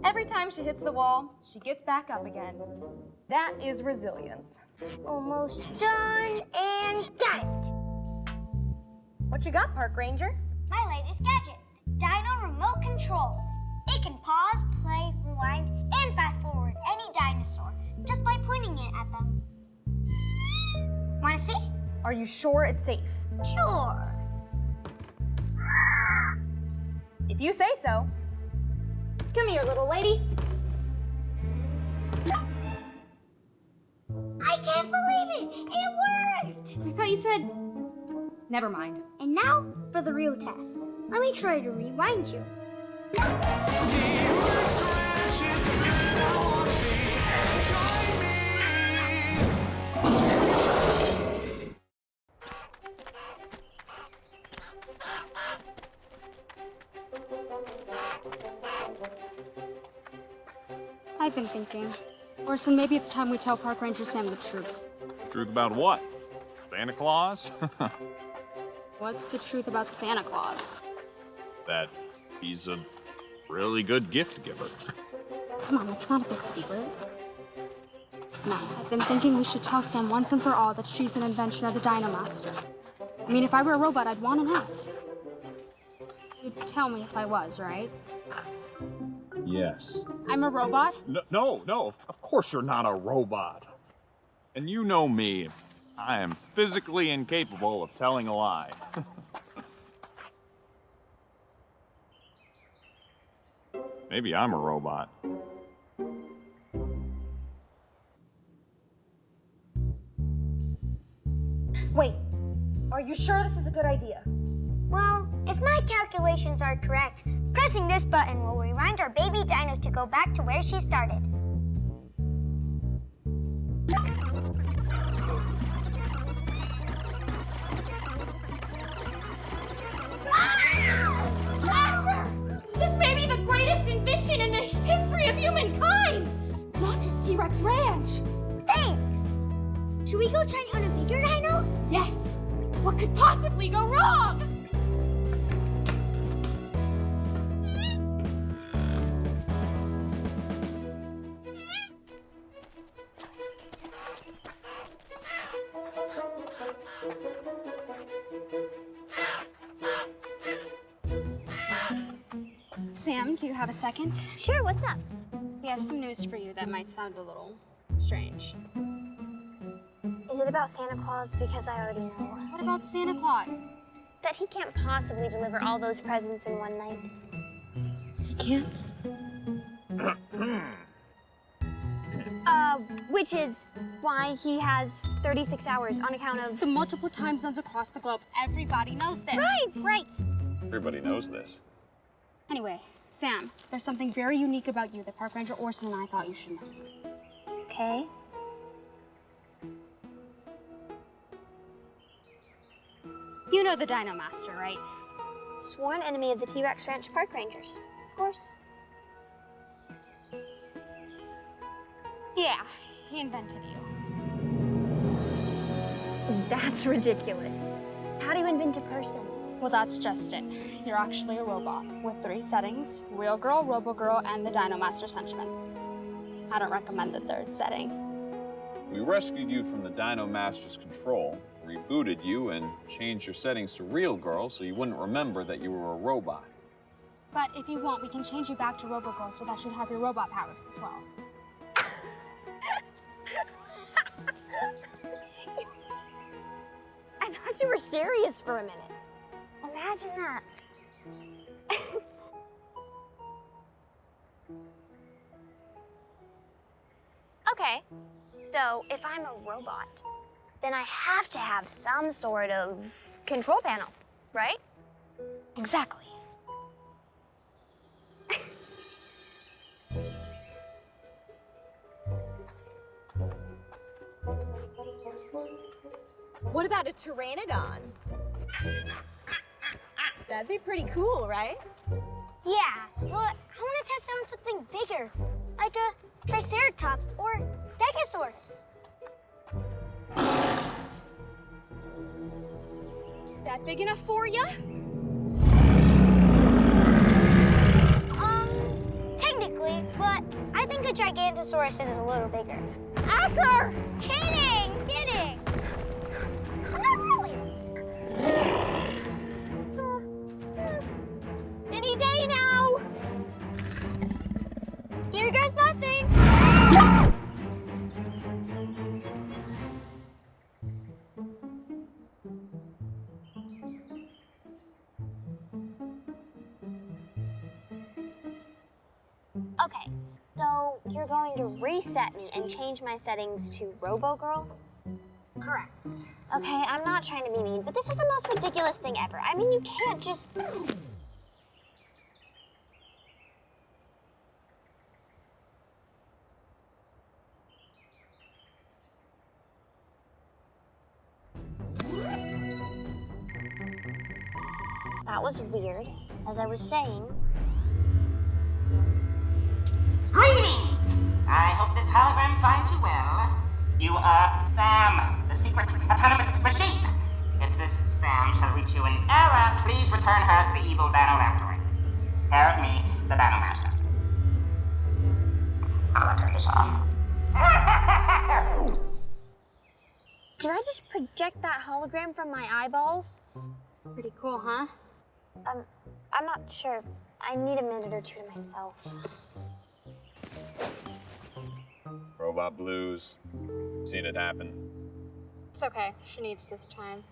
Every time she hits the wall, she gets back up again. That is resilience. Almost done and got it. What you got, Park Ranger? My latest gadget, Dino Remote Control. It can pause, play, rewind, and fast forward any dinosaur just by pointing it at them. Want to see? Are you sure it's safe? Sure. If you say so. Come here, little lady. I can't believe it! It worked! I thought you said... Never mind. And now for the real test. Let me try to rewind you. I've been thinking. Orson, maybe it's time we tell Park Ranger Sam the truth. Truth about what? Santa Claus? What's the truth about Santa Claus? That he's a really good gift giver. Come on, it's not a big secret. No, I've been thinking we should tell Sam once and for all that she's an invention of the Dino-Master. I mean, if I were a robot, I'd want to know. You'd tell me if I was, right? Yes. I'm a robot? No, of course you're not a robot. And you know me, I am physically incapable of telling a lie. Maybe I'm a robot. Wait, are you sure this is a good idea? Well, if my calculations are correct, pressing this button will rewind our baby dino to go back to where she started. This may be the greatest invention in the history of humankind! Not just T-Rex Ranch! Thanks! Should we go try on a bigger dino? Yes! What could possibly go wrong? Sam, do you have a second? Sure, what's up? We have some news for you that might sound a little strange. Is it about Santa Claus? Because I already know. What about Santa Claus? That he can't possibly deliver all those presents in one night. He can't? Which is why he has 36 hours on account of... The multiple time zones across the globe. Everybody knows this. Right! Everybody knows this. Anyway, Sam, there's something very unique about you that Park Ranger Orson and I thought you should know. Okay. You know the Dino-Master, right? Sworn enemy of the T-Rex Ranch Park Rangers. Of course. Yeah, he invented you. That's ridiculous. How do you invent a person? Well, that's just it. You're actually a robot with 3 settings: Real Girl, Robo-Girl, and the Dino-Master's henchman. I don't recommend the 3rd setting. We rescued you from the Dino-Master's control, rebooted you, and changed your settings to Real Girl so you wouldn't remember that you were a robot. But if you want, we can change you back to Robo-Girl so that you have your robot powers as well. I thought you were serious for a minute. Imagine that. Okay, so if I'm a robot, then I have to have some sort of control panel, right? Exactly. What about a pteranodon? That'd be pretty cool, right? Yeah, but I want to test out something bigger, like a Triceratops or Stegosaurus. that big enough for you? Technically, but I think a Gigantosaurus is a little bigger. Asher! Kidding! Not really. Any day now! Here goes nothing. Okay, so you're going to reset me and change my settings to Robo-Girl? Correct. Okay, I'm not trying to be mean, but this is the most ridiculous thing ever. I mean, you can't just... That was weird. As I was saying... Greetings! I hope this hologram finds you well. You are Sam, the secret autonomous machine. If this Sam shall reach you in error, please return her to the evil Dino laboratory. Care of me, the Dino Master. I'll turn this off. Did I just project that hologram from my eyeballs? Pretty cool, huh? I'm not sure. I need a minute or two to myself. Robot blues. Seen it happen. It's okay. She needs this time.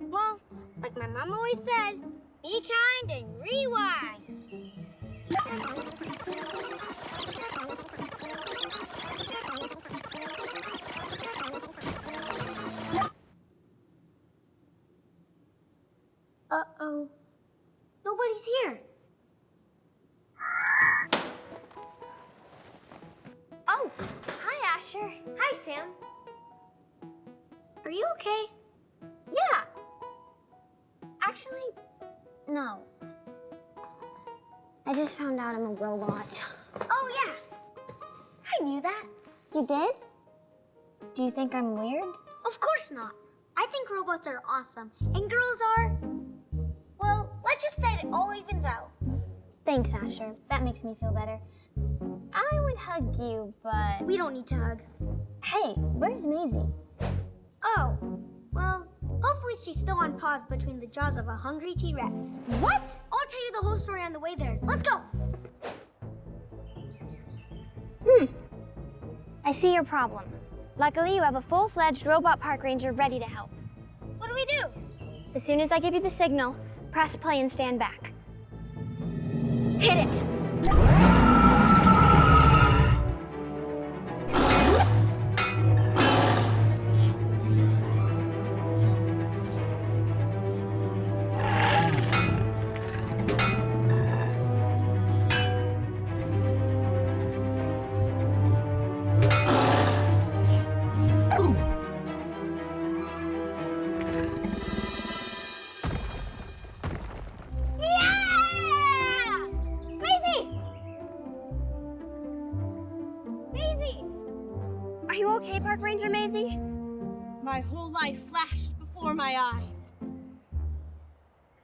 Well, like my mom always said, be kind and rewind. Uh-oh. Nobody's here. Oh, hi, Asher. Hi, Sam. Are you okay? Yeah. Actually, no. I just found out I'm a robot. Oh, yeah. I knew that. You did? Do you think I'm weird? Of course not. I think robots are awesome, and girls are... Well, let's just say it all evens out. Thanks, Asher. That makes me feel better. I would hug you, but... We don't need to hug. Hey, where's Maisie? Oh, well, hopefully she's still on pause between the jaws of a hungry T-Rex. What? I'll tell you the whole story on the way there. Let's go! I see your problem. Luckily, you have a full-fledged robot park ranger ready to help. What do we do? As soon as I give you the signal, press play and stand back. Hit it! Are you okay, Park Ranger Maisie? My whole life flashed before my eyes.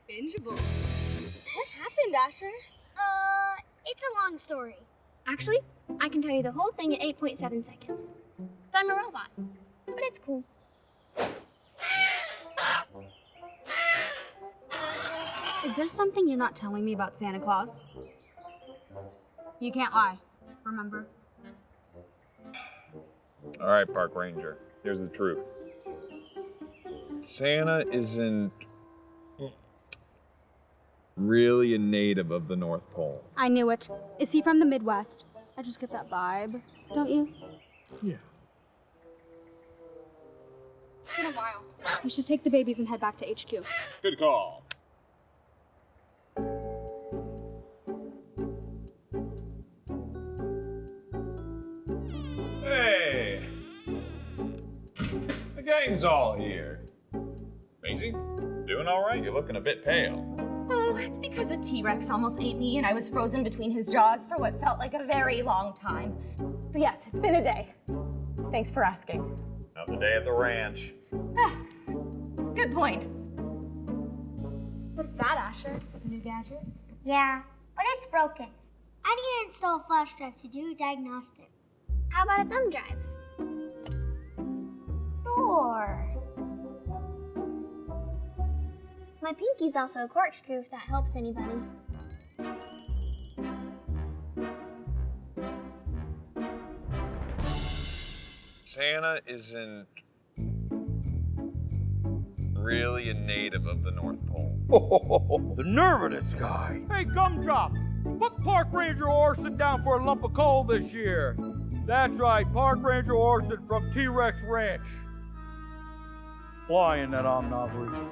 Bingeable. What happened, Asher? It's a long story. Actually, I can tell you the whole thing in 8.7 seconds. 'Cause I'm a robot. But it's cool. Is there something you're not telling me about Santa Claus? You can't lie, remember? All right, Park Ranger. Here's the truth. Santa isn't really a native of the North Pole. I knew it. Is he from the Midwest? I just get that vibe, don't you? Yeah. It's been a while. We should take the babies and head back to HQ. Good call. Hey! The gang's all here. Maisie, doing all right? You're looking a bit pale. Oh, it's because a T-Rex almost ate me and I was frozen between his jaws for what felt like a very long time. So yes, it's been a day. Thanks for asking. How's the day at the ranch? Good point. What's that, Asher? A new gadget? Yeah, but it's broken. I need to install a flash drive to do a diagnostic. How about a thumb drive? Sure. My pinky's also a corkscrew if that helps anybody. Santa isn't really a native of the North Pole. Oh, the nerve of this guy. Hey, Gumdrop, put Park Ranger Orson down for a lump of coal this year. That's right, Park Ranger Orson from T-Rex Ranch. Flying that I'm not real.